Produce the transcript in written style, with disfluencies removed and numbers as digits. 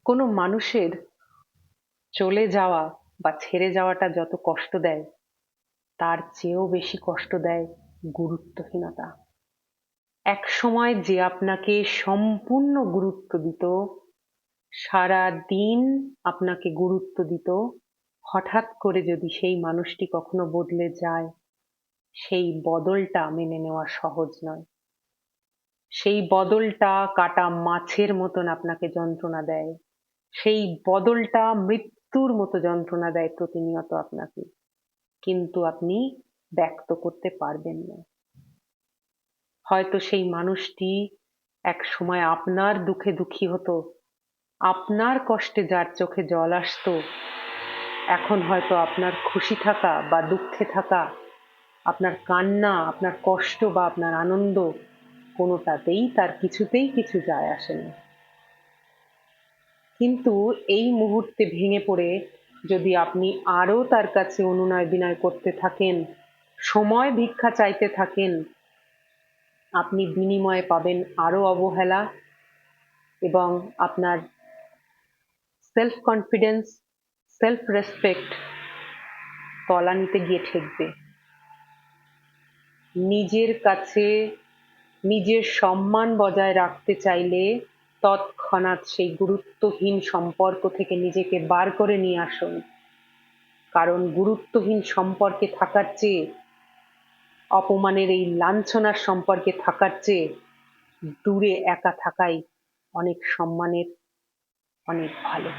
কোনো মানুষের চলে যাওয়া বা ছেড়ে যাওয়াটা যত কষ্ট দেয়, তার চেয়েও বেশি কষ্ট দেয় গুরুত্বহীনতা। একসময় যে আপনাকে সম্পূর্ণ গুরুত্ব দিত, সারা দিন আপনাকে গুরুত্ব দিত, হঠাৎ করে যদি সেই মানুষটি কখনো বদলে যায়, সেই বদলটা মেনে নেওয়া সহজ নয়। সেই বদলটা কাটা মাছের মতন আপনাকে যন্ত্রণা দেয়। সেই বদলটা মৃত্যুর মতো যন্ত্রণা দেয় প্রতিনিয়ত আপনাকে। কিন্তু আপনি ব্যক্ত করতে পারবেন না। হয়তো সেই মানুষটি একসময় আপনার দুঃখে দুঃখী হতো, আপনার কষ্টে যার চোখে জল আসতো, এখন হয়তো আপনার খুশি থাকা বা দুঃখে থাকা, আপনার কান্না, আপনার কষ্ট বা আপনার আনন্দ, কোনোটাতেই তার কিছুতেই কিছু যায় আসে না। কিন্তু এই মুহূর্তে ভেঙে পড়ে যদি আপনি আরো তার কাছে অনুনয় বিনয় করতে থাকেন, সময় ভিক্ষা চাইতে থাকেন, আপনি বিনিময়ে পাবেন আরো অবহেলা, এবং আপনার সেলফ কনফিডেন্স, সেলফ রেসপেক্ট তলানিতে গিয়ে ঠেকবে। নিজের কাছে নিজের সম্মান বজায় রাখতে চাইলে তৎক্ষণাৎ সেই গুরুত্বহীন সম্পর্ক থেকে নিজেকে বার করে নিয়ে আসুন। কারণ গুরুত্বহীন সম্পর্কে থাকার চেয়ে, অপমানের এই লাঞ্ছনার সম্পর্কে থাকার চেয়ে দূরে একা থাকাই অনেক সম্মানের, অনেক ভালো।